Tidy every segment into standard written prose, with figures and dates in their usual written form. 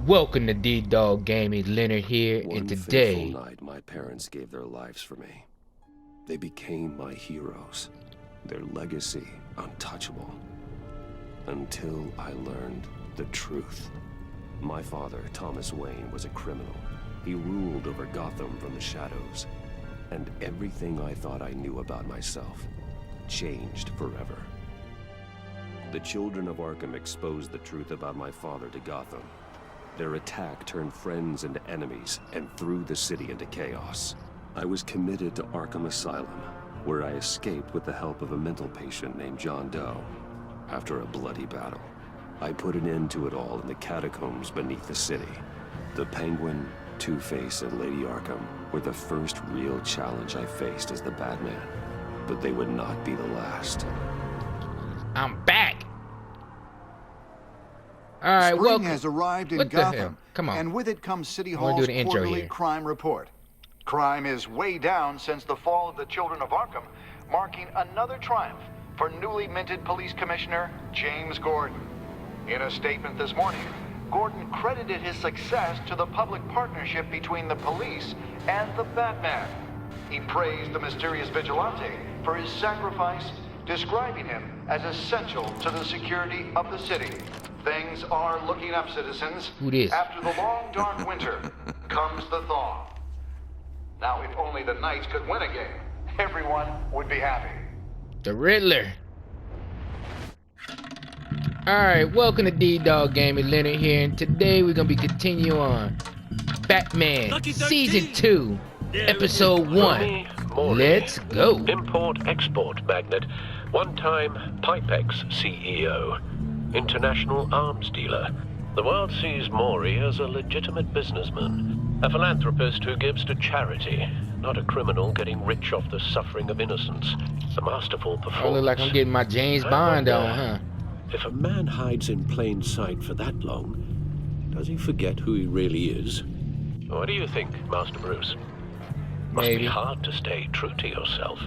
Welcome to D-Dog Gaming. Leonard here, and today... One fateful night, my parents gave their lives for me. They became my heroes. Their legacy untouchable. Until I learned the truth. My father, Thomas Wayne, was a criminal. He ruled over Gotham from the shadows. And everything I thought I knew about myself changed forever. The children of Arkham exposed the truth about my father to Gotham. Their attack turned friends into enemies and threw the city into chaos. I was committed to Arkham Asylum, where I escaped with the help of a mental patient named John Doe. After a bloody battle, I put an end to it all in the catacombs beneath the city. The Penguin, Two-Face, and Lady Arkham were the first real challenge I faced as the Batman. But they would not be the last. I'm back! Alright, Spring welcome. has arrived in What the hell? Gotham, Come on. and with it comes City I wanna Hall's do the intro quarterly here. crime report. Crime is way down since the fall of the Children of Arkham, marking another triumph for newly minted Police Commissioner James Gordon. In a statement this morning, Gordon credited his success to the public partnership between the police and the Batman. He praised the mysterious vigilante for his sacrifice, describing him as essential to the security of the city. Things are looking up, citizens. Who this? After the long, dark winter comes the thaw. Now, if only the Knights could win a game, everyone would be happy. The Riddler. Alright, welcome to D-Dog Gaming. Leonard here, and today we're gonna be continuing on Batman Season 2, Episode 1. Let's go. Import-export magnate, one-time Pipex CEO, international arms dealer. The world sees Maury as a legitimate businessman, a philanthropist who gives to charity, not a criminal getting rich off the suffering of innocence. A masterful performance. I look like I'm getting my James Bond on, huh? If a man hides in plain sight for that long, does he forget who he really is? What do you think, Master Bruce? Must Maybe. be hard to stay true to yourself.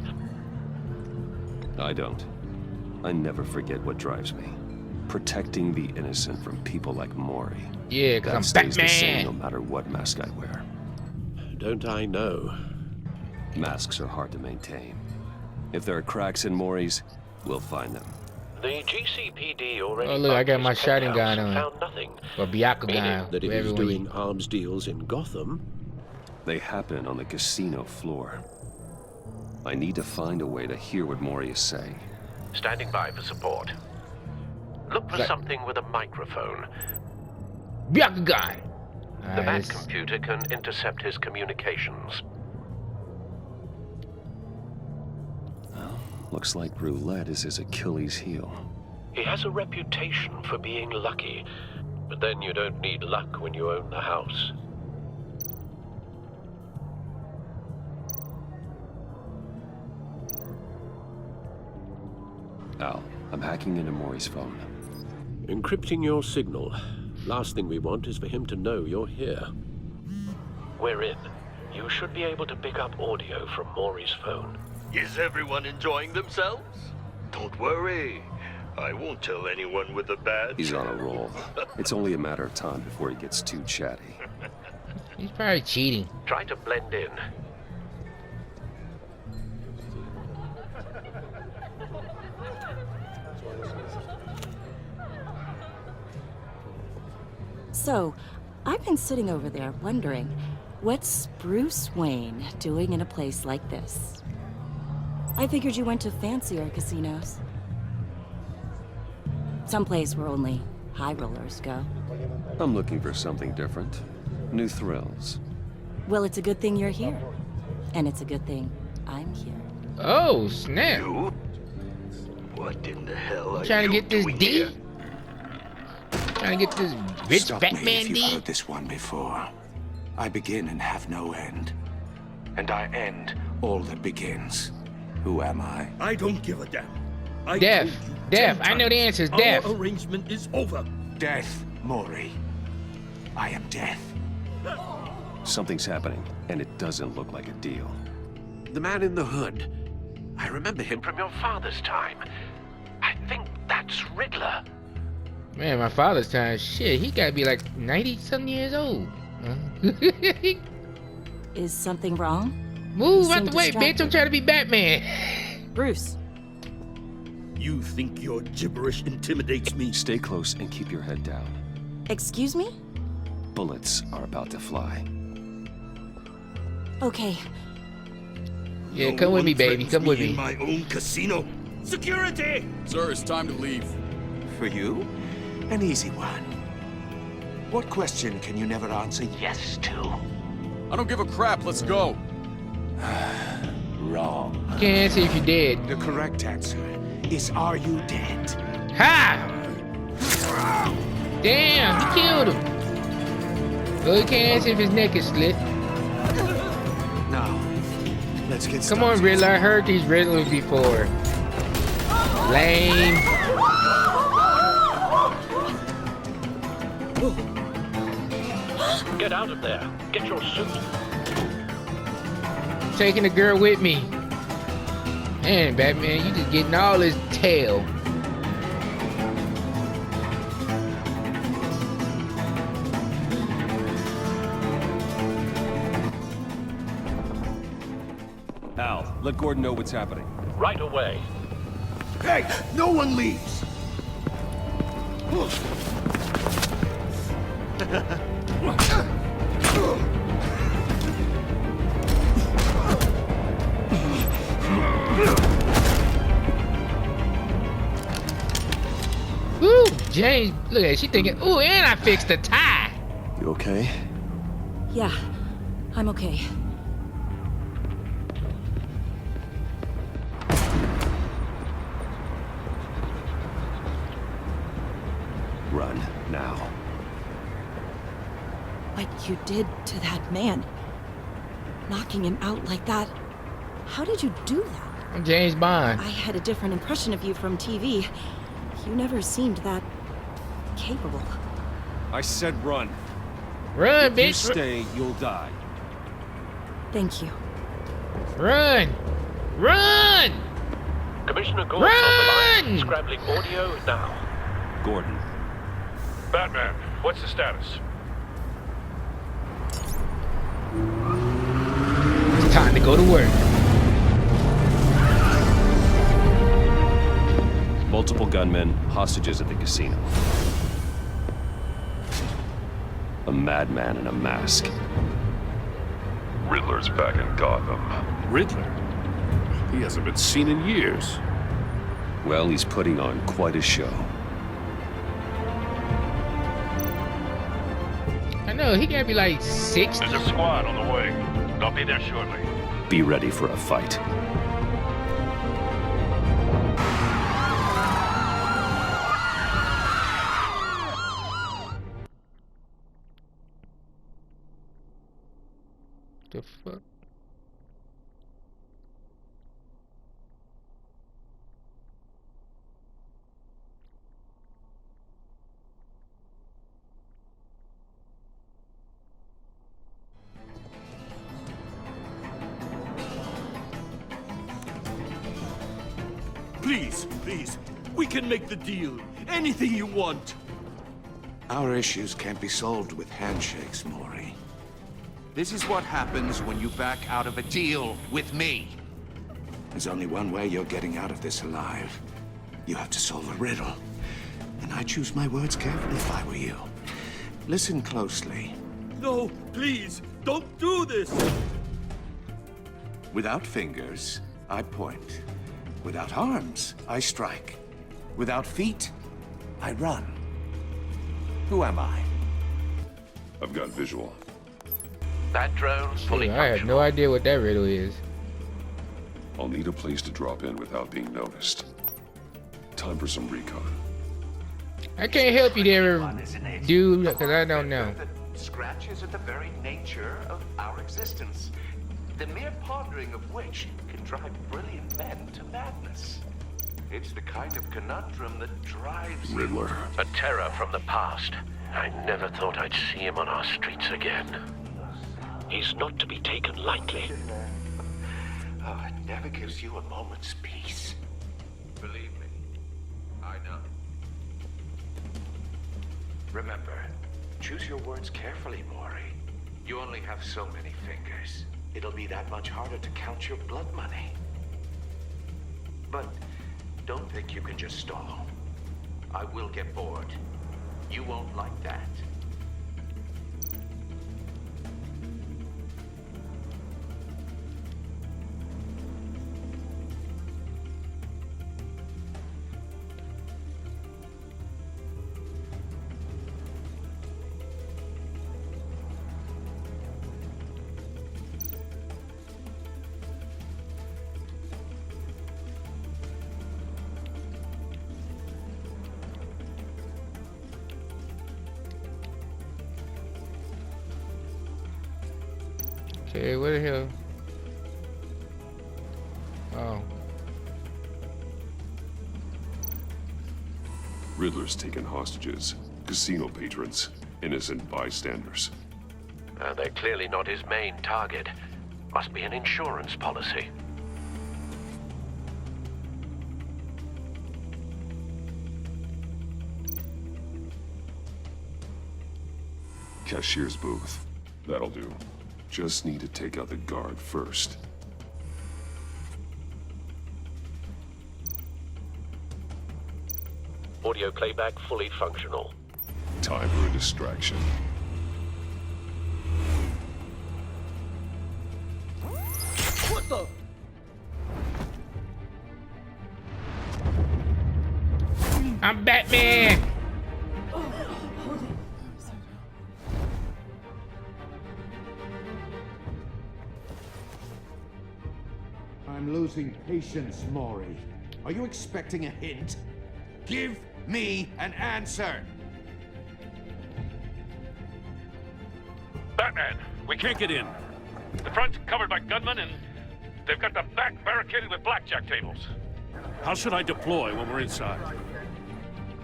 I don't. I never forget what drives me. Protecting the innocent from people like Maury. Yeah, because That I'm stays the same no Batman. matter what mask I wear. Don't I know? Masks are hard to maintain. If there are cracks in Maury's, we'll find them. The GCPD already. Oh, look, I got bugged my his shotting penthouse gun and on. Found nothing. Or Byakugan, Meaning that if he's whatever doing arms deals in Gotham, They happen on the casino floor. I need to find a way to hear what Maury is saying. standing by for support. Look for That- something with a microphone. Byakugan. The Alright, Bat let's- computer can intercept his communications. Well, looks like roulette is his Achilles heel. He has a reputation for being lucky, but then you don't need luck when you own the house. Al, I'm hacking into Maury's phone. Encrypting your signal. Last thing we want is for him to know you're here. We're in. You should be able to pick up audio from Maury's phone. Is everyone enjoying themselves? Don't worry. I won't tell anyone with a badge. He's on a roll. It's only a matter of time before he gets too chatty. He's probably cheating. Try to blend in. So, I've been sitting over there wondering, what's Bruce Wayne doing in a place like this? I figured you went to fancier casinos. Someplace where only high rollers go. I'm looking for something different. New thrills. Well, it's a good thing you're here. And it's a good thing I'm here. Oh, snap. You? What in the hell are Trying to you get this doing D? here? Trying to get this rich Stop me Batman if you've D? heard this one before. I begin and have no end. And I end all that begins. Who am I? I don't give a damn. I Death. told you Death. 10 I know the times. answer is Our death. arrangement is over. Death, Maury. I am death. Something's happening, and it doesn't look like a deal. The man in the hood. I remember him from your father's time. I think that's Riddler. Man, my father's time, shit, he gotta be like 90-something years old. Is something wrong? Move You out seem the way, bitch. I'm distracted. trying to be Batman. Bruce, You think your gibberish intimidates me? Stay close and keep your head down. excuse me? Bullets are about to fly. Okay, Yeah, No come with one me, baby. threatens Come with In me. my own casino. Security! Sir, it's time to leave. For you, an easy one. What question can you never answer yes to? I don't give a crap. Let's go. Wrong. Can't answer if you're dead. The correct answer is, are you dead? Ha! Damn, he killed him. Well, he can't answer if his neck is slit. Now, let's get started. Come on, Riddler. I heard these riddlers before. Lame. Get out of there. Get your suit. Taking the girl with me. Man, Batman, you just getting all his tail. Al, let Gordon know what's happening. Right away. Hey, no one leaves! Woo! James, look at her. She thinking, ooh, and I fixed the tie. You okay? yeah, I'm okay. Run, now. What you did to that man, knocking him out like that, how did you do that? I'm James Bond. I had a different impression of you from TV. You never seemed that capable. I said run. Run, If you bitch. stay, you'll die. Thank you. Run! Run! Commissioner Gordon on the line. Run! Scrambling audio now. Gordon, Batman, what's the status? It's time to go to work. multiple gunmen, hostages at the casino. A madman in a mask. Riddler's back in Gotham. Riddler? He hasn't been seen in years. Well, he's putting on quite a show. I know, he gotta be like 60. There's a squad on the way. They'll be there shortly. Be ready for a fight. The fuck? Please, we can make the deal. Anything you want. Our issues can't be solved with handshakes, Maury. This is what happens when you back out of a deal with me. There's only one way you're getting out of this alive. You have to solve a riddle. And I choose my words carefully if I were you. Listen closely. No, please, don't do this. Without fingers, I point. Without arms, I strike. Without feet, I run. Who am I? I've got visual. That drone fully Dude, I have no idea what that riddle is. I'll need a place to drop in without being noticed. Time for some recon. I can't help you there, dude, because I don't know. That scratches at the very nature of our existence. The mere pondering of which can drive brilliant men to madness. It's the kind of conundrum that drives Riddler. A terror from the past. I never thought I'd see him on our streets again. He's not to be taken lightly. Oh, it never gives you a moment's peace. Believe me, I know. Remember, choose your words carefully, Maury. You only have so many fingers. It'll be that much harder to count your blood money. But don't think you can just stall. I will get bored. You won't like that. Okay, what the hell? Oh. Riddler's taken hostages, casino patrons, innocent bystanders. They're clearly not his main target. Must be an insurance policy. Cashier's booth. That'll do. Just need to take out the guard first. Audio playback fully functional. Time for a distraction. What the? I'm Batman! I'm losing patience, Maury. Are you expecting a hint? Give me an answer! Batman, we can't get in. The front's covered by gunmen, and they've got the back barricaded with blackjack tables. How should I deploy when we're inside?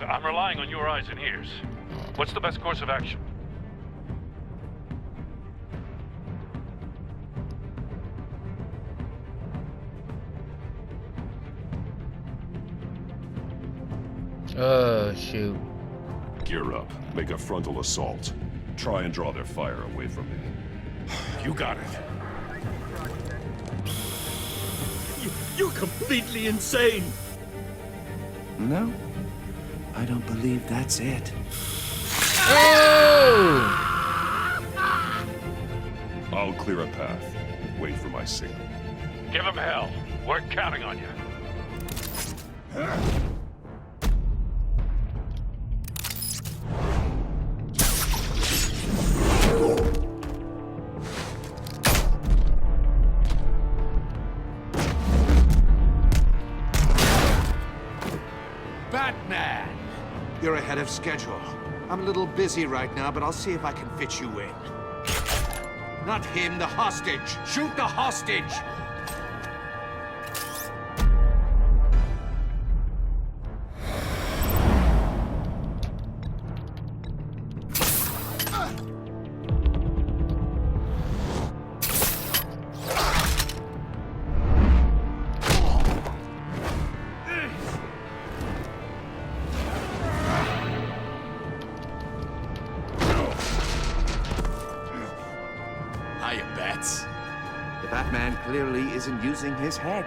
I'm relying on your eyes and ears. What's the best course of action? Oh, shoot. Gear up. Make a frontal assault. Try and draw their fire away from me. You got it. You're completely insane! No, I don't believe that's it. Oh! I'll clear a path. Wait for my signal. Give him hell. We're counting on you. Batman! You're ahead of schedule. I'm a little busy right now, but I'll see if I can fit you in. Not him, the hostage! Shoot the hostage! The Batman clearly isn't using his head.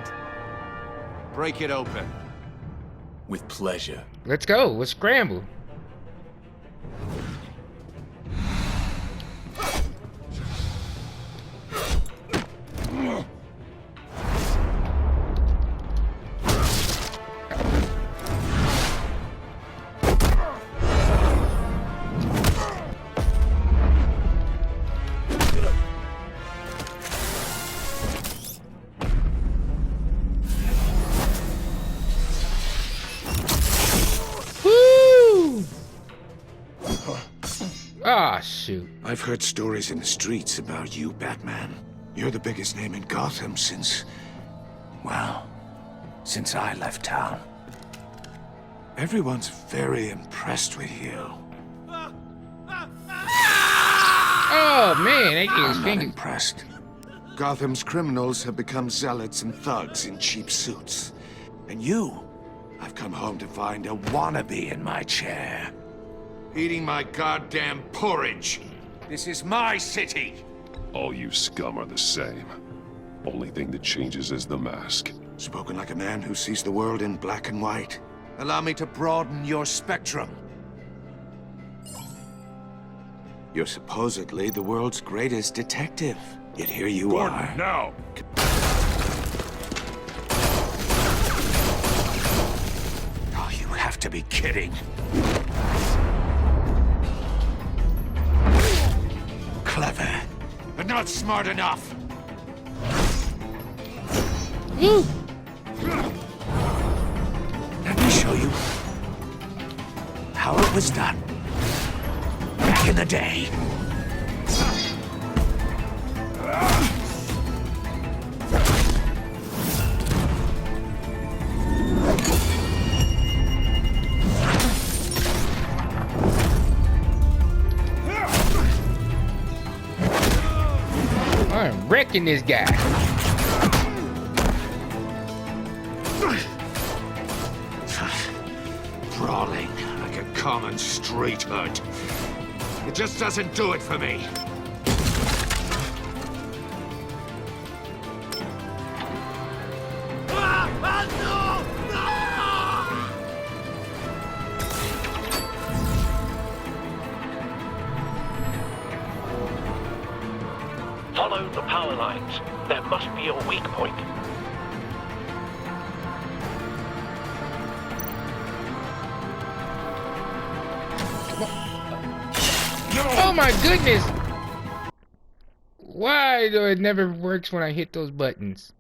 Break it open. With pleasure. Let's go. Let's scramble. Ah, shoot. I've heard stories in the streets about you, Batman. You're the biggest name in Gotham since... well, since I left town. Everyone's very impressed with you. Oh, man, they get his I'm not finger. impressed. Gotham's criminals have become zealots and thugs in cheap suits. And you, I've come home to find a wannabe in my chair. eating my goddamn porridge. This is my city. All you scum are the same. Only thing that changes is the mask. Spoken like a man who sees the world in black and white. Allow me to broaden your spectrum. You're supposedly the world's greatest detective. Yet here you are. Now! Oh, you have to be kidding. Clever, but not smart enough. Let me show you how it was done back in the day. I'm wrecking this guy. Brawling like a common street hood. It just doesn't do it for me. Follow the power lines. There must be a weak point. Oh my goodness! Why do it never works when I hit those buttons?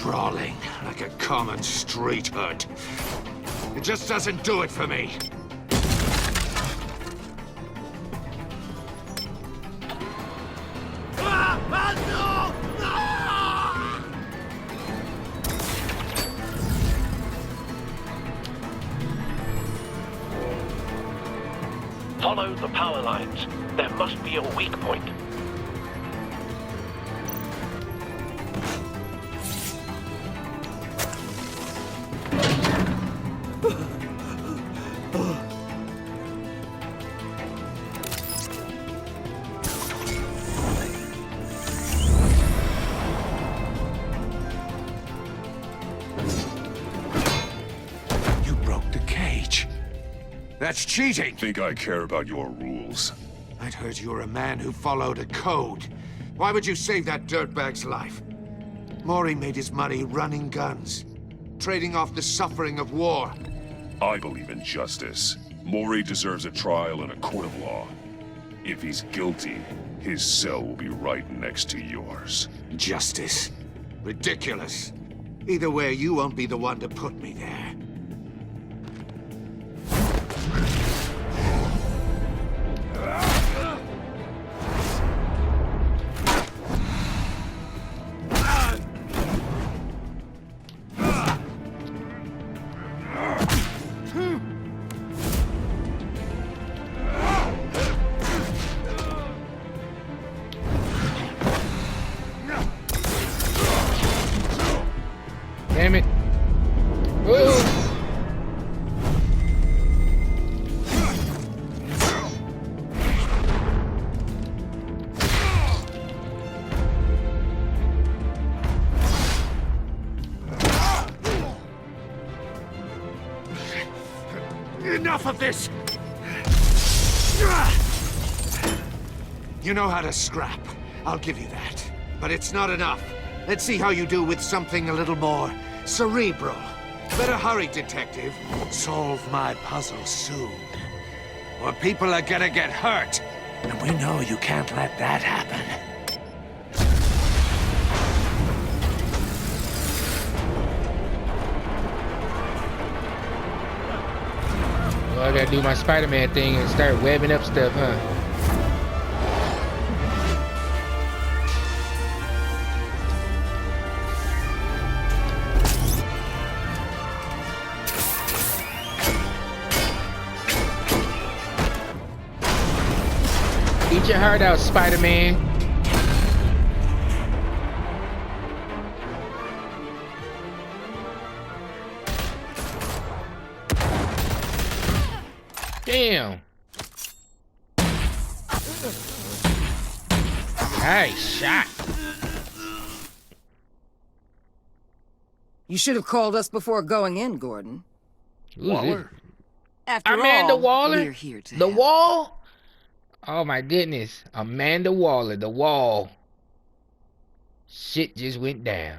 Brawling like a common street hood. It just doesn't do it for me. Follow the power lines. There must be a weak point. You broke the cage. That's cheating. Think I care about your rules? I'd heard you were a man who followed a code. Why would you save that dirtbag's life? Maury made his money running guns, trading off the suffering of war. I believe in justice. Maury deserves a trial in a court of law. If he's guilty, his cell will be right next to yours. Justice? Ridiculous. Either way, you won't be the one to put me there. Damn it. Whoa. Enough of this! You know how to scrap. I'll give you that. But it's not enough. Let's see how you do with something a little more cerebral. Better hurry, detective. Solve my puzzle soon. Or people are gonna get hurt. And we know you can't let that happen. Well, I gotta do my Spider-Man thing and start webbing up stuff, huh? Eat your heart out, Spider-Man. Damn. Nice shot. You should have called us before going in, Gordon. Waller. After Amanda all, Waller? we're here to The help. Wall? Oh my goodness. Amanda Waller, the Wall. Shit just went down.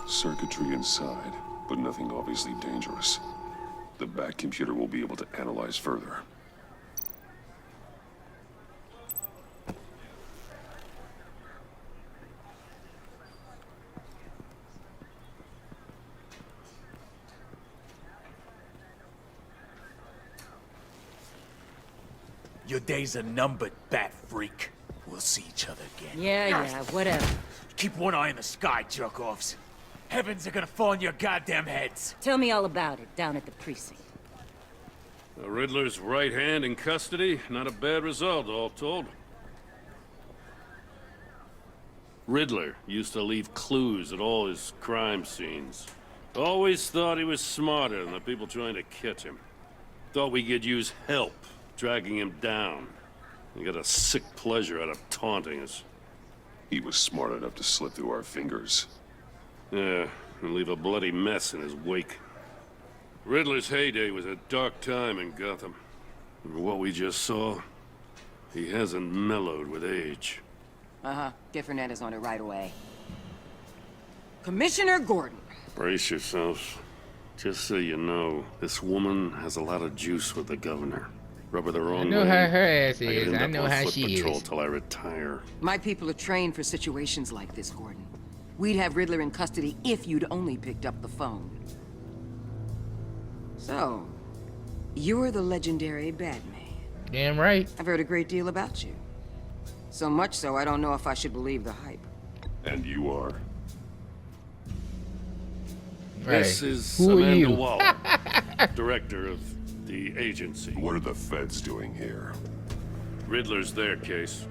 Circuitry inside, but nothing obviously dangerous. The back computer will be able to analyze further. Your days are numbered, bat freak. We'll see each other again. Yeah, whatever. Keep one eye in the sky, jerk-offs. Heavens are gonna fall on your goddamn heads. Tell me all about it down at the precinct. The Riddler's right hand in custody. Not a bad result, all told. Riddler used to leave clues at all his crime scenes. Always thought he was smarter than the people trying to catch him. Thought we could use help dragging him down. He got a sick pleasure out of taunting us. He was smart enough to slip through our fingers. Yeah, and leave a bloody mess in his wake. Riddler's heyday was a dark time in Gotham. And what we just saw, he hasn't mellowed with age. Get Fernandez on it right away. Commissioner Gordon. Brace yourselves. Just so you know, this woman has a lot of juice with the governor. Rub her the wrong way. I know how her ass I could is. end I up know on how foot she patrol is. till I retire. My people are trained for situations like this, Gordon. We'd have Riddler in custody if you'd only picked up the phone. So, you're the legendary Batman. Damn right. I've heard a great deal about you. So much so, I don't know if I should believe the hype. And you are? This is Who are Amanda you? Waller, director of the agency. What are the feds doing here? Riddler's their case.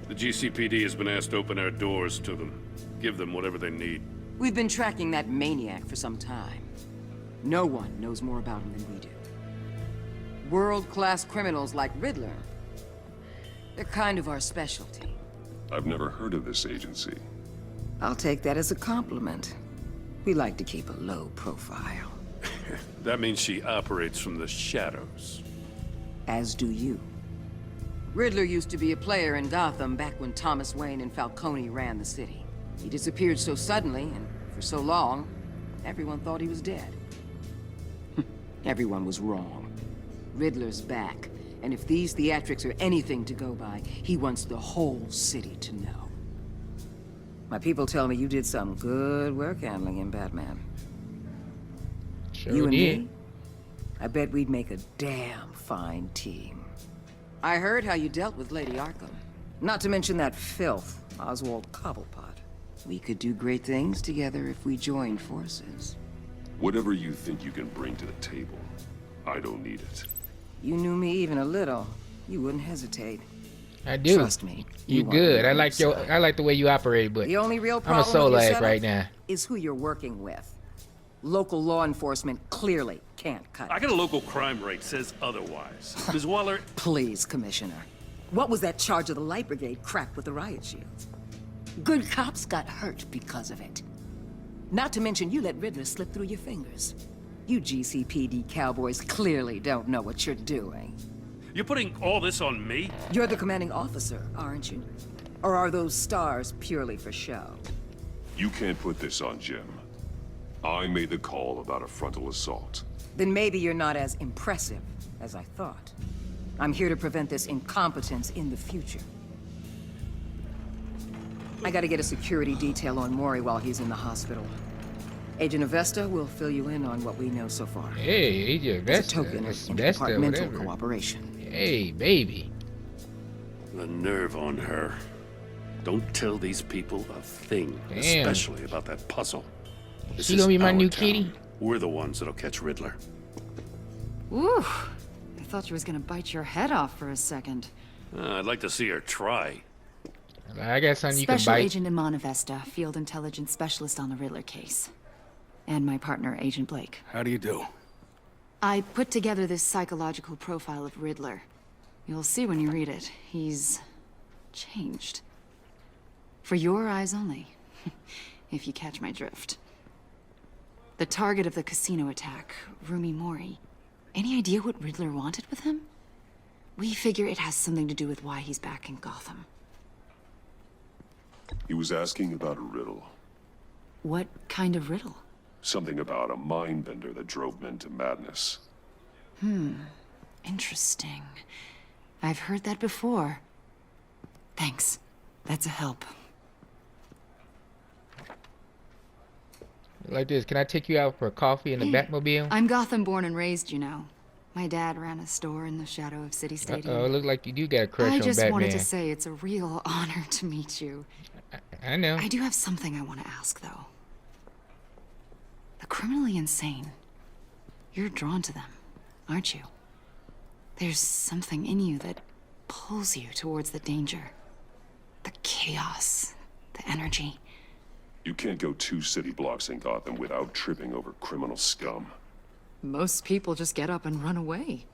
The GCPD has been asked to open our doors to them. Give them whatever they need. We've been tracking that maniac for some time. No one knows more about him than we do. World-class criminals like Riddler, they're kind of our specialty. I've never heard of this agency. I'll take that as a compliment. We like to keep a low profile. That means she operates from the shadows. As do you. Riddler used to be a player in Gotham back when Thomas Wayne and Falcone ran the city. He disappeared so suddenly and for so long, everyone thought he was dead. Everyone was wrong. Riddler's back, and if these theatrics are anything to go by, he wants the whole city to know. My people tell me you did some good work handling him, Batman. Sure You and did. me? I bet we'd make a damn fine team. I heard how you dealt with Lady Arkham. Not to mention that filth, Oswald Cobblepot. We could do great things together if we joined forces. Whatever you think you can bring to the table, I don't need it. You knew me even a little, you wouldn't hesitate. I do. Trust me. You want good. me I on like your your. side. I like the way you operate, but The only real I'm a problem soul with your life setup right now. is who you're working with. Local law enforcement clearly can't cut I it. got a local crime rate says otherwise. Ms. Waller, Please, Commissioner. What was that charge of the Light Brigade cracked with the riot shields? Good cops got hurt because of it. Not to mention you let Riddler slip through your fingers. You GCPD cowboys clearly don't know what you're doing. you're putting all this on me? You're the commanding officer, aren't you? Or are those stars purely for show? You can't put this on Jim. I made the call about a frontal assault. Then maybe you're not as impressive as I thought. I'm here to prevent this incompetence in the future. I gotta get a security detail on Maury while he's in the hospital. Agent Avesta will fill you in on what we know so far. Hey, Agent As a Avesta. token of Avesta, interdepartmental whatever. cooperation. Hey, baby. The nerve on her. Don't tell these people a thing, Damn. especially about that puzzle. This She is gonna be my our new town. kitty? We're the ones that'll catch Riddler. Ooh, I thought she was gonna bite your head off for a second. I'd like to see her try. I got something you can Special bite. Agent Iman Avesta, Field Intelligence Specialist on the Riddler case. And my partner, Agent Blake. How do you do? I put together this psychological profile of Riddler. You'll see when you read it. He's changed. For your eyes only, if you catch my drift. The target of the casino attack, Rumi Mori. Any idea what Riddler wanted with him? We figure it has something to do with why he's back in Gotham. He was asking about a riddle. What kind of riddle? Something about a mind bender that drove men to madness. Interesting. I've heard that before. Thanks. That's a help. Like this, can I take you out for coffee in the Batmobile? I'm Gotham born and raised, you know. My dad ran a store in the shadow of City Stadium. Oh, it looks like you do got a crush I on just Batman. wanted to say it's a real honor to meet you. I know. I do have something I want to ask, though. The criminally insane. You're drawn to them, aren't you? There's something in you that pulls you towards the danger. The chaos, the energy. You can't go 2 city blocks in Gotham without tripping over criminal scum. Most people just get up and run away.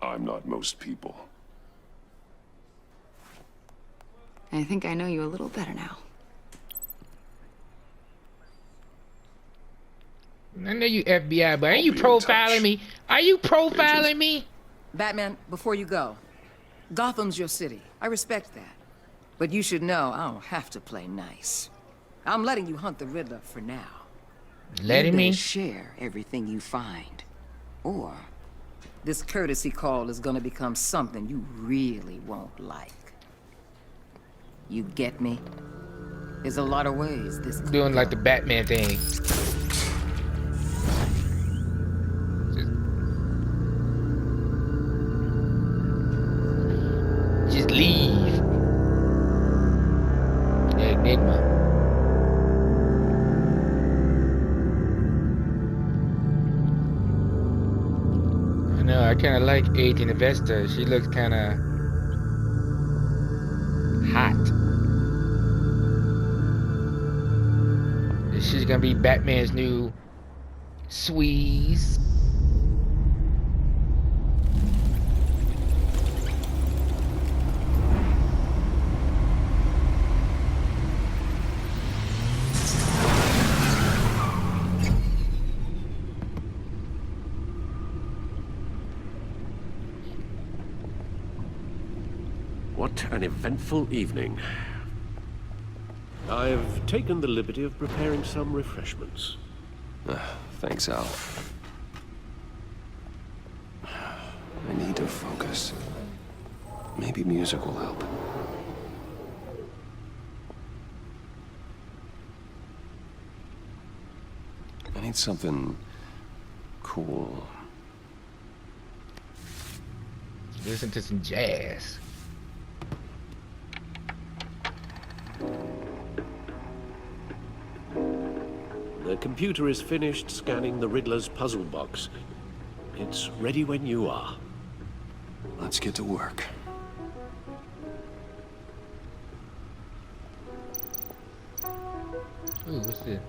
I'm not most people. I think I know you a little better now. I know you FBI, but are you be in profiling touch. me? Are you profiling me? Batman, before you go, Gotham's your city. I respect that. But you should know I don't have to play nice. I'm letting you hunt the Riddler for now. Letting You me? better share everything you find. Or this courtesy call is gonna become something you really won't like. You get me? There's a lot of ways this could Doing like the Batman thing. Just leave. Enigma. I know, I kinda like Agent Avesta. She looks kinda hot. She's gonna be Batman's new squeeze. What an eventful evening. I've taken the liberty of preparing some refreshments. Thanks, Al. I need to focus. Maybe music will help. I need something cool. Listen to some jazz. The computer is finished scanning the Riddler's puzzle box. It's ready when you are. Let's get to work. Ooh, what's this?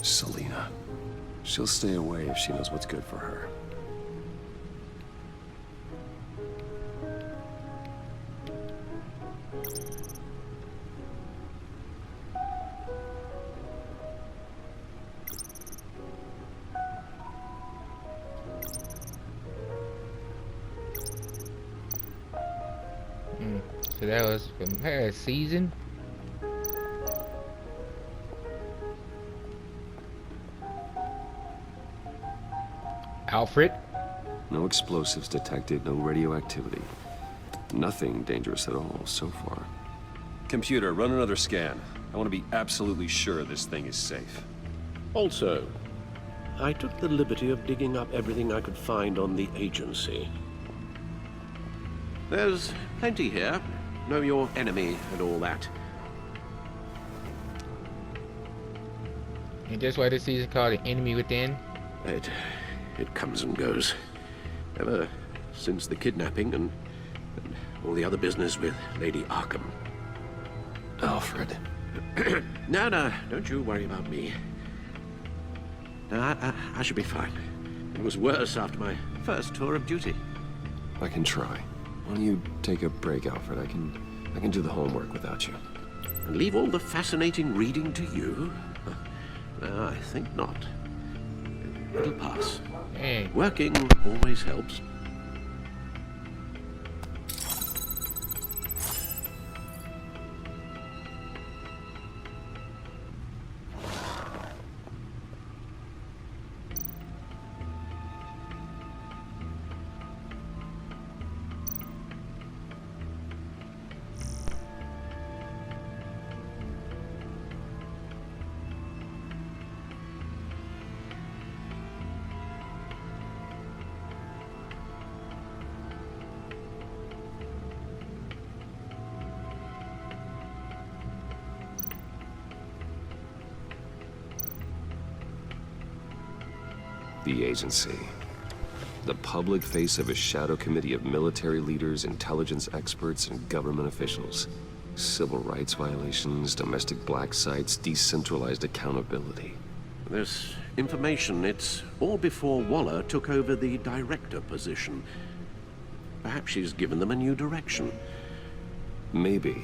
Selina. She'll stay away if she knows what's good for her. So that was from her season. Alfred. No explosives detected, no radioactivity. Nothing dangerous at all so far. Computer, run another scan. I want to be absolutely sure this thing is safe. Also, I took the liberty of digging up everything I could find on the agency. There's plenty here. Know your enemy and all that. And that's why this season called The Enemy Within. It comes and goes. Ever since the kidnapping and all the other business with Lady Arkham. Alfred. No, don't you worry about me. No, I should be fine. It was worse after my first tour of duty. I can try. Why don't you take a break, Alfred? I can do the homework without you. And leave all the fascinating reading to you? No, I think not. It'll pass. Hey. Working always helps. The agency. The public face of a shadow committee of military leaders, intelligence experts, and government officials. Civil rights violations, domestic black sites, decentralized accountability. This information, it's all before Waller took over the director position. Perhaps she's given them a new direction. Maybe,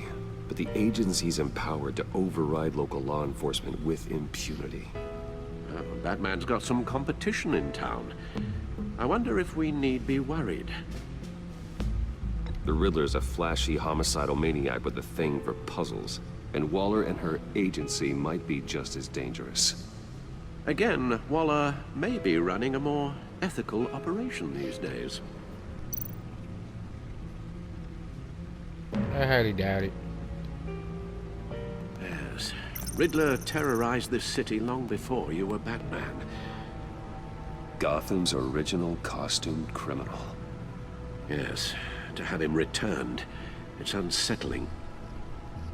but the agency's empowered to override local law enforcement with impunity. Batman's got some competition in town. I wonder if we need be worried. The Riddler's a flashy, homicidal maniac with a thing for puzzles, and Waller and her agency might be just as dangerous. Again, Waller may be running a more ethical operation these days. I highly doubt it. Yes. Riddler terrorized this city long before you were Batman. Gotham's original costumed criminal. Yes, to have him returned, it's unsettling.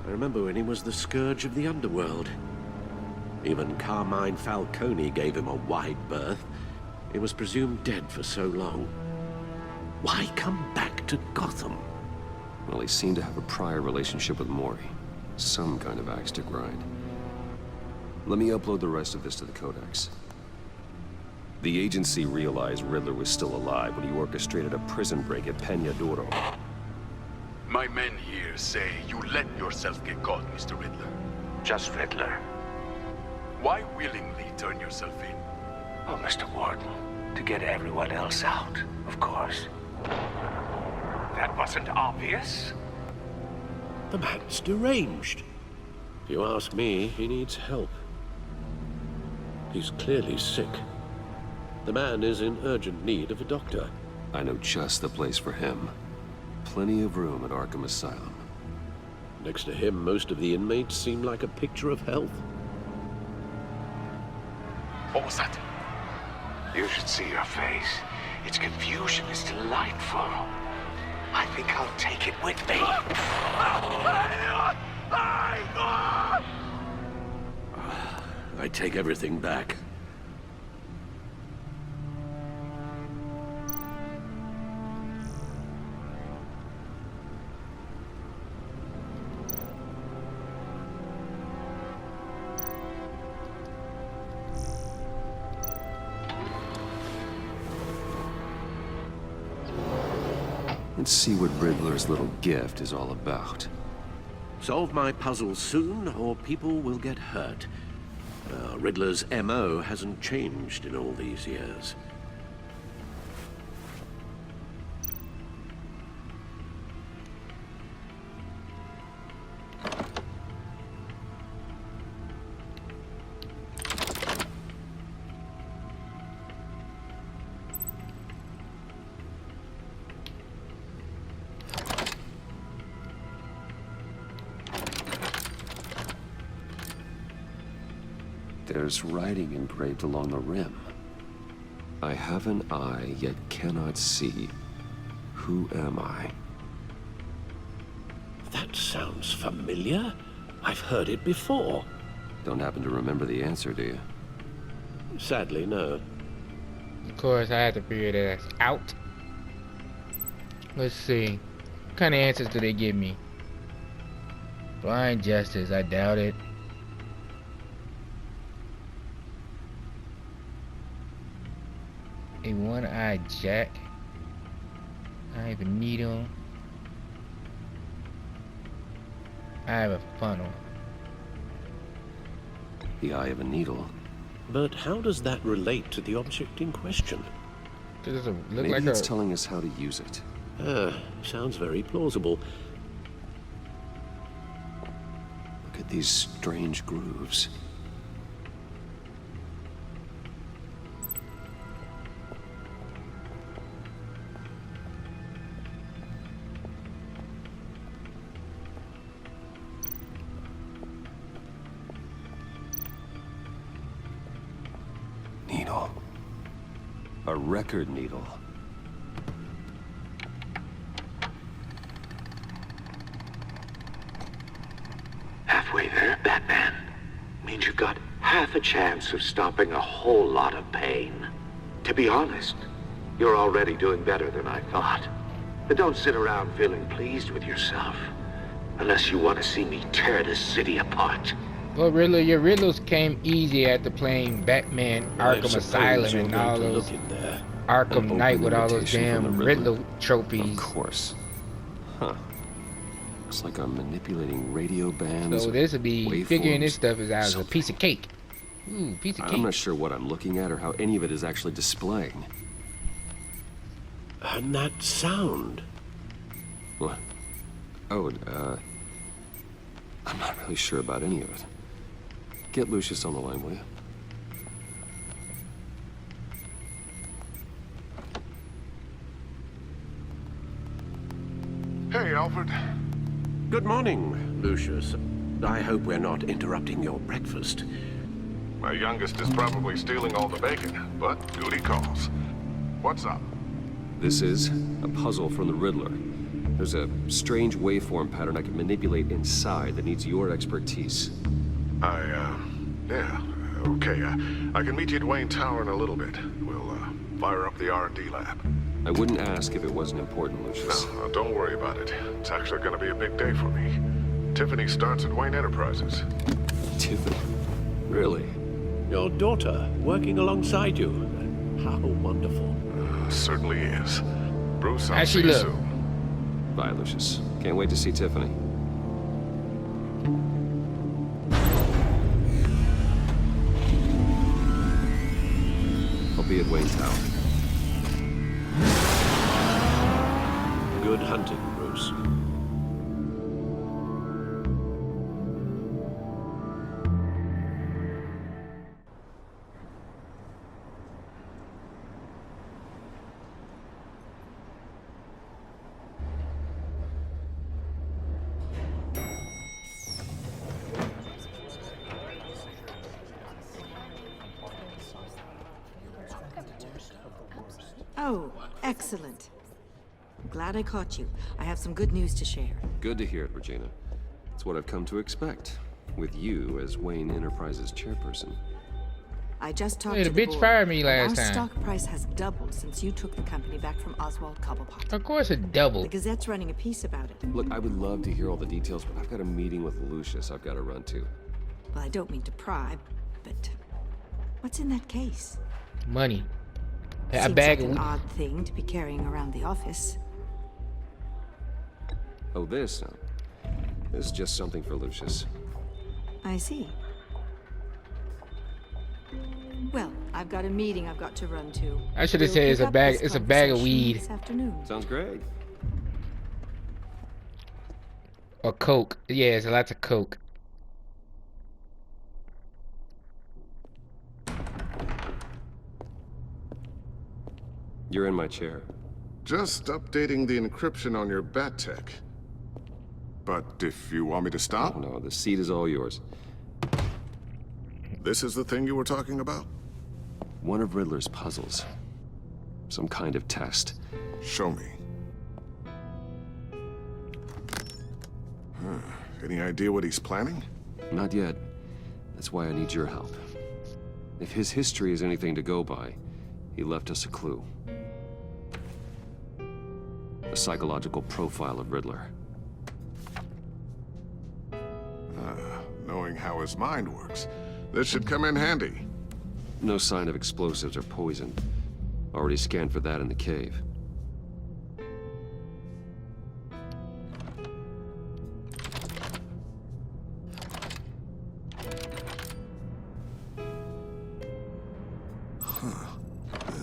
I remember when he was the scourge of the underworld. Even Carmine Falcone gave him a wide berth. He was presumed dead for so long. Why come back to Gotham? Well, he seemed to have a prior relationship with Mori. Some kind of axe to grind. Let me upload the rest of this to the Codex. The agency realized Riddler was still alive when he orchestrated a prison break at Peña Duro. My men here say you let yourself get caught, Mr. Riddler. Just Riddler. Why willingly turn yourself in? Oh, Mr. Warden, to get everyone else out, of course. That wasn't obvious. The man's deranged. If you ask me, he needs help. He's clearly sick. The man is in urgent need of a doctor. I know just the place for him. Plenty of room at Arkham Asylum. Next to him, most of the inmates seem like a picture of health. What was that? You should see your face. Its confusion is delightful. I think I'll take it with me. I take everything back. Let's see what Riddler's little gift is all about. Solve my puzzle soon, or people will get hurt. Riddler's MO hasn't changed in all these years. There's writing engraved along the rim. I have an eye, yet cannot see. Who am I? That sounds familiar. I've heard it before. Don't happen to remember the answer, do you? Sadly, no. Of course, I had to figure that out. Let's see. What kind of answers do they give me? Blind justice, I doubt it. A one-eyed jack. I have a needle. I have a funnel. The eye of a needle. But how does that relate to the object in question? Does it look Maybe like it's telling us how to use it. Sounds very plausible. Look at these strange grooves. Needle. A record needle. Halfway there, Batman. Means you've got half a chance of stopping a whole lot of pain. To be honest, you're already doing better than I thought. But don't sit around feeling pleased with yourself. Unless you want to see me tear this city apart. Well, Riddler, your Riddlers came easy after playing Batman Arkham Asylum and all those Arkham Knight with all those damn Riddler trophies. Of course. Huh. Looks like I'm manipulating radio bands. So this would be figuring this stuff is out as a piece of cake. Ooh, piece of cake. I'm not sure what I'm looking at or how any of it is actually displaying. And that sound. What? Oh, I'm not really sure about any of it. Get Lucius on the line, will you? Hey, Alfred. Good morning, Lucius. I hope we're not interrupting your breakfast. My youngest is probably stealing all the bacon, but duty calls. What's up? This is a puzzle from the Riddler. There's a strange waveform pattern I can manipulate inside that needs your expertise. Yeah, okay. I can meet you at Wayne Tower in a little bit. We'll, fire up the R&D lab. I wouldn't ask if it wasn't important, Lucius. No, don't worry about it. It's actually gonna be a big day for me. Tiffany starts at Wayne Enterprises. Tiffany? Really? Your daughter, working alongside you. How wonderful. Certainly is. Bruce, I'll How's she see you look? soon. Bye, Lucius. Can't wait to see Tiffany. I'll be at Wayne Tower. Good hunting, Bruce. Oh, excellent. Glad I caught you. I have some good news to share. Good to hear it, Regina. It's what I've come to expect, with you as Wayne Enterprises chairperson. I just talked Hey, to the the bitch board. fired me last Our time. stock price has doubled since you took the company back from Oswald Cobblepot. Of course it doubled. The Gazette's running a piece about it. Look, I would love to hear all the details, but I've got a meeting with Lucius I've got to run to. Well, I don't mean to pry, but what's in that case? Money. A Seems bag like of an odd thing to be carrying around the office. Oh, this? This is just something for Lucius. I see. Well, I've got a meeting I've got to run to. I should have We'll said pick it's a up bag. this It's a bag of conversation weed this afternoon. Sounds great. or coke. Yeah, it's lots of coke. You're in my chair. Just updating the encryption on your bat tech. But if you want me to stop? No, the seat is all yours. This is the thing you were talking about? One of Riddler's puzzles. Some kind of test. Show me. Any idea what he's planning? Not yet. That's why I need your help. If his history is anything to go by, he left us a clue. A psychological profile of Riddler. Knowing how his mind works, this should come in handy. No sign of explosives or poison. Already scanned for that in the cave.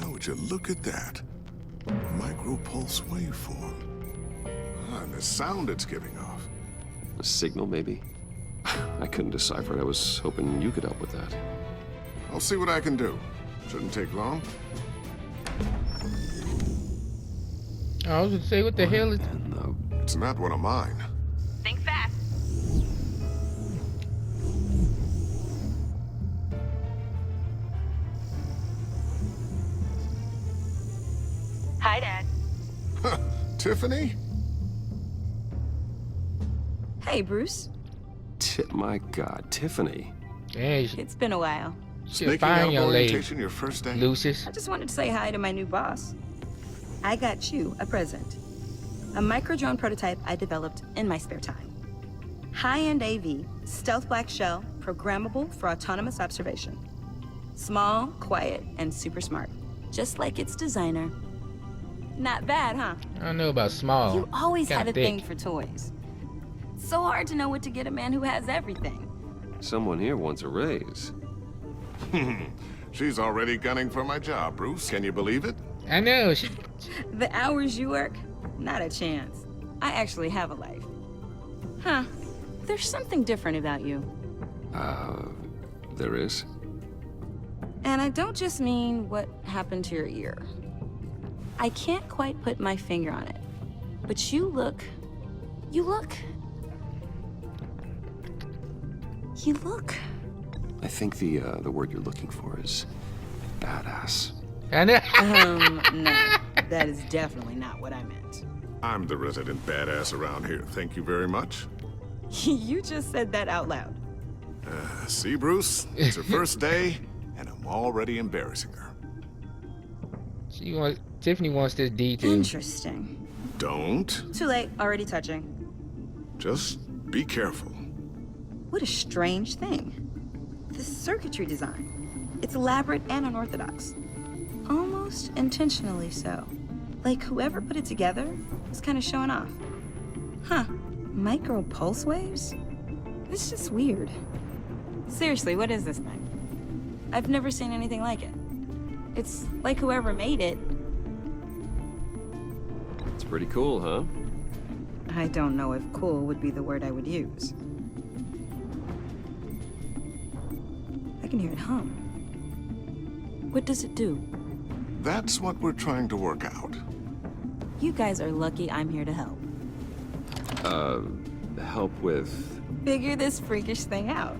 Now, would you look at that? Micropulse waveform. And the sound it's giving off. A signal, maybe? I couldn't decipher it. I was hoping you could help with that. I'll see what I can do. Shouldn't take long. I was gonna say, what the hell is... No, it's not one of mine. Think fast. Hi, Dad. Tiffany? Hey, Bruce. My God, Tiffany. Hey, It's been a while. she's a fine young lady. Orientation your first day? Lucius. I just wanted to say hi to my new boss. I got you a present. A micro-drone prototype I developed in my spare time. High-end AV, stealth black shell, programmable for autonomous observation. Small, quiet, and super smart. Just like its designer. Not bad, huh? I don't know about small. You always Kinda had a thick. thing for toys. So hard to know what to get a man who has everything. Someone here wants a raise. She's already gunning for my job, Bruce. Can you believe it? I know. The hours you work, not a chance. I actually have a life. Huh. There's something different about you. There is? And I don't just mean what happened to your ear. I can't quite put my finger on it. But you look... I think the word you're looking for is badass. I know. No. That is definitely not what I meant. I'm the resident badass around here. Thank you very much. You just said that out loud. See, Bruce? It's her first day, and I'm already embarrassing her. Tiffany wants this detail. Interesting. Don't. Too late, already touching. Just be careful. What a strange thing. The circuitry design. It's elaborate and unorthodox. Almost intentionally so. Like whoever put it together was kind of showing off. Huh. Micro pulse waves? It's just weird. Seriously, what is this thing? I've never seen anything like it. It's like whoever made it. It's pretty cool, huh? I don't know if cool would be the word I would use. I can hear it hum. What does it do? That's what we're trying to work out. You guys are lucky I'm here to help. Help with... Figure this freakish thing out.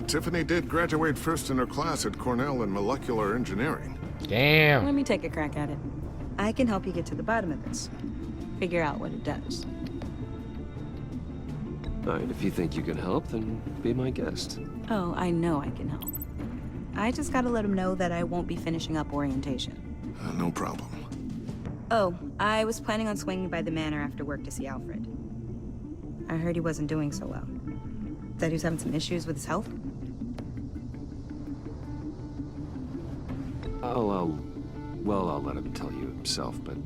Tiffany did graduate first in her class at Cornell in molecular engineering. Damn. Let me take a crack at it. I can help you get to the bottom of this. Figure out what it does. Alright, if you think you can help, then be my guest. Oh, I know I can help. I just gotta let him know that I won't be finishing up orientation. No problem. Oh, I was planning on swinging by the manor after work to see Alfred. I heard he wasn't doing so well. That he was having some issues with his health? I'll let him tell you himself, but,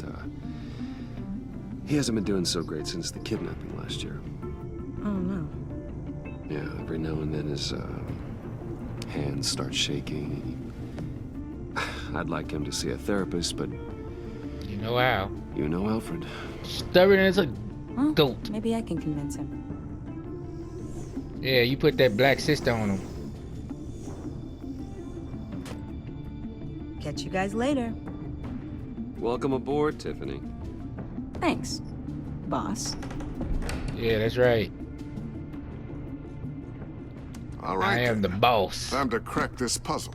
he hasn't been doing so great since the kidnapping last year. Oh, no. Yeah, every now and then his, hands start shaking. I'd like him to see a therapist, but... You know Al. You know Alfred. Stubborn as a goat. Maybe I can convince him. Yeah, you put that black sister on him. Catch you guys later. Welcome aboard, Tiffany. Thanks, boss. Yeah, that's right. All right. I am the boss. Time to crack this puzzle.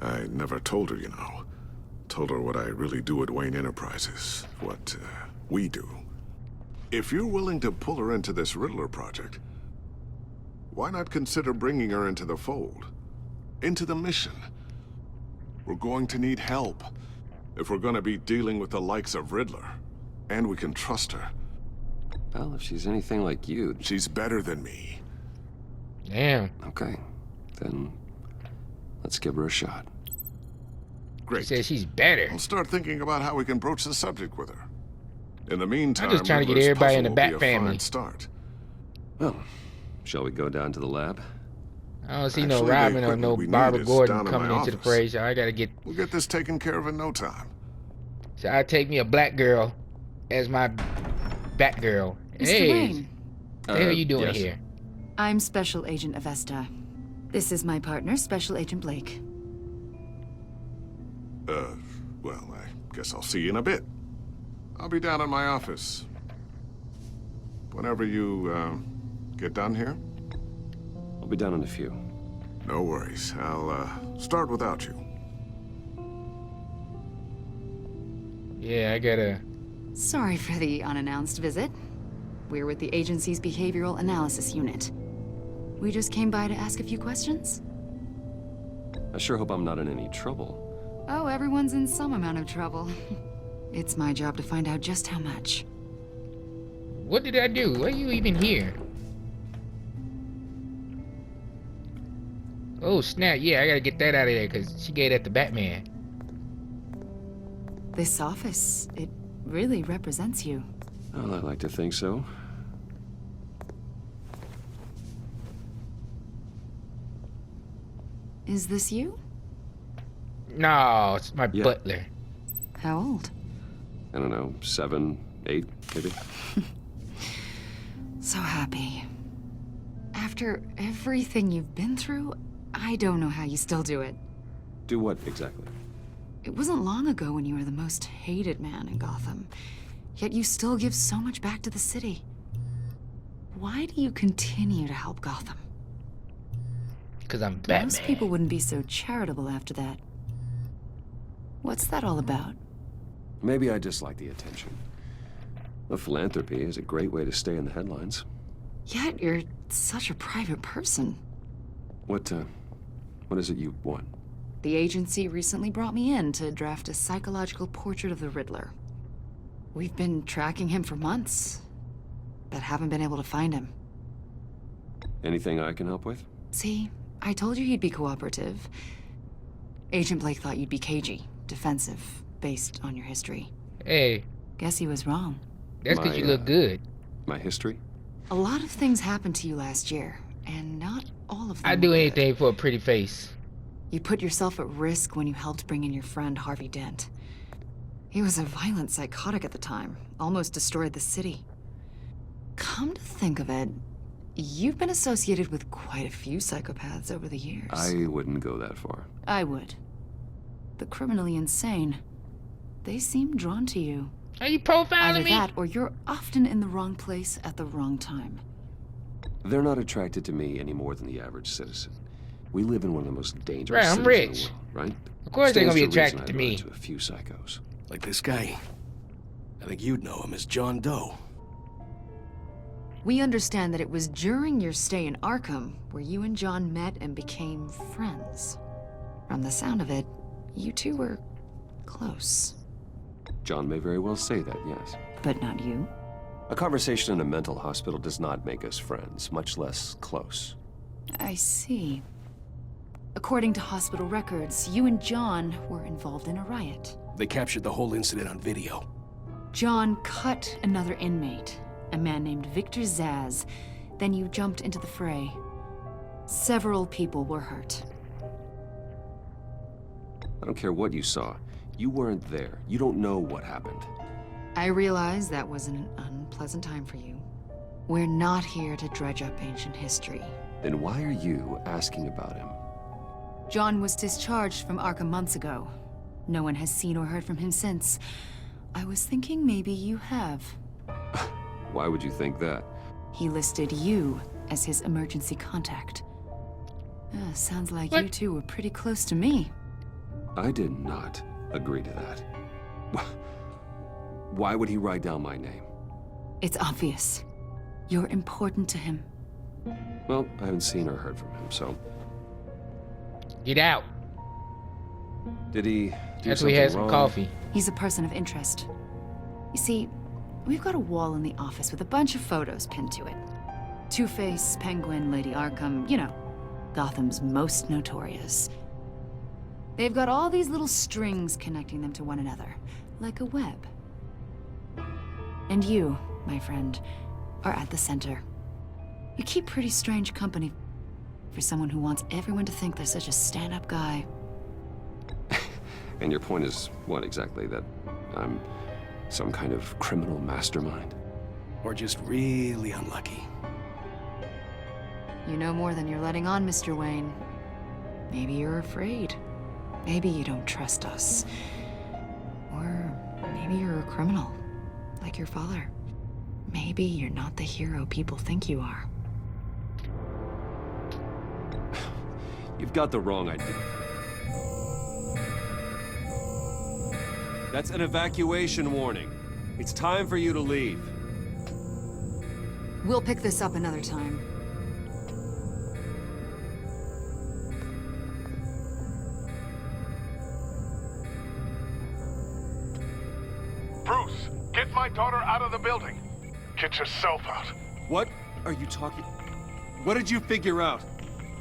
I never told her, you know. Told her what I really do at Wayne Enterprises. What we do. If you're willing to pull her into this Riddler project, why not consider bringing her into the fold? Into the mission? We're going to need help if we're going to be dealing with the likes of Riddler. And we can trust her. Well, if she's anything like you... She's better than me. Damn. Okay. Then let's give her a shot. Great. She says she's better. I'll start thinking about how we can broach the subject with her. In the meantime, I'm just trying to get Riddler's everybody in the puzzle Bat will be a family. fine start. Well, shall we go down to the lab? I don't see no Actually, the Robin or equipment no we need Barbara is Gordon down in coming my into the office. fray, so I gotta get... We'll get this taken care of in no time. So I take me a black girl as my Batgirl. Mr. Hey, Wayne. what the hell are you doing yes. here? I'm Special Agent Avesta. This is my partner, Special Agent Blake. Well, I guess I'll see you in a bit. I'll be down in my office. Whenever you, get done here? I'll be down in a few. No worries. I'll, start without you. Yeah, I gotta... Sorry for the unannounced visit. We're with the agency's Behavioral Analysis Unit. We just came by to ask a few questions. I sure hope I'm not in any trouble. Oh, everyone's in some amount of trouble. It's my job to find out just how much. What did I do? Why are you even here? Oh, snap. Yeah, I gotta get that out of there, because she gave that to Batman. This office, it really represents you. Well, I like to think so. Is this you? No, it's my Yeah. butler. How old? I don't know, 7, 8, maybe? So happy. After everything you've been through, I don't know how you still do it. Do what, exactly? It wasn't long ago when you were the most hated man in Gotham, yet you still give so much back to the city. Why do you continue to help Gotham? Because I'm Batman. Most people wouldn't be so charitable after that. What's that all about? Maybe I just like the attention. Well, philanthropy is a great way to stay in the headlines. Yet you're such a private person. What is it you want? The agency recently brought me in to draft a psychological portrait of the Riddler. We've been tracking him for months, but haven't been able to find him. Anything I can help with? See, I told you he'd be cooperative. Agent Blake thought you'd be cagey, defensive, based on your history. Hey. Guess he was wrong. That's because you look good. My history? A lot of things happened to you last year, and not all of them I'd do were anything good. for a pretty face. You put yourself at risk when you helped bring in your friend Harvey Dent. He was a violent psychotic at the time, almost destroyed the city. Come to think of it, you've been associated with quite a few psychopaths over the years. I wouldn't go that far. I would. The criminally insane. They seem drawn to you. Are you profiling Either me? that, or you're often in the wrong place at the wrong time. They're not attracted to me any more than the average citizen. We live in one of the most dangerous Right, I'm cities in rich. the world, right? Of course they're gonna be Stands to attracted reason to I'd me. run into a few psychos. Like this guy. I think you'd know him as John Doe. We understand that it was during your stay in Arkham where you and John met and became friends. From the sound of it, you two were close. John may very well say that, yes. But not you. A conversation in a mental hospital does not make us friends, much less close. I see. According to hospital records, you and John were involved in a riot. They captured the whole incident on video. John cut another inmate, a man named Victor Zaz. Then you jumped into the fray. Several people were hurt. I don't care what you saw. You weren't there. You don't know what happened. I realize that was an unpleasant time for you. We're not here to dredge up ancient history. Then why are you asking about him? John was discharged from Arkham months ago. No one has seen or heard from him since. I was thinking maybe you have. Why would you think that? He listed you as his emergency contact. Sounds like you two were pretty close to me. I did not agree to that. Why would he write down my name? It's obvious. You're important to him. Well, I haven't seen or heard from him, so... Get out. Did he do After we had some wrong? coffee. He's a person of interest. You see, we've got a wall in the office with a bunch of photos pinned to it. Two-Face, Penguin, Lady Arkham, you know, Gotham's most notorious. They've got all these little strings connecting them to one another, like a web. And you, my friend, are at the center. You keep pretty strange company for someone who wants everyone to think they're such a stand-up guy. And your point is what exactly? That I'm some kind of criminal mastermind? Or just really unlucky? You know more than you're letting on, Mr. Wayne. Maybe you're afraid. Maybe you don't trust us. Or maybe you're a criminal, like your father. Maybe you're not the hero people think you are. You've got the wrong idea. That's an evacuation warning. It's time for you to leave. We'll pick this up another time. Bruce, get my daughter out of the building. Get yourself out. What are you talking? What did you figure out?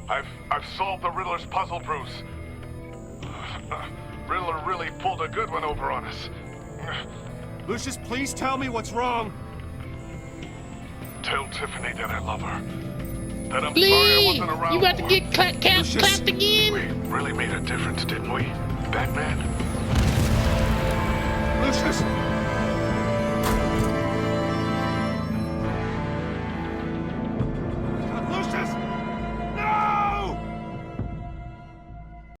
I've solved the Riddler's puzzle, Bruce. Riddler really pulled a good one over on us. Lucius, please tell me what's wrong. Tell Tiffany that I love her. That I'm Please! sorry I wasn't around. You about to get clapped again? We really made a difference, didn't we, Batman? Lucius!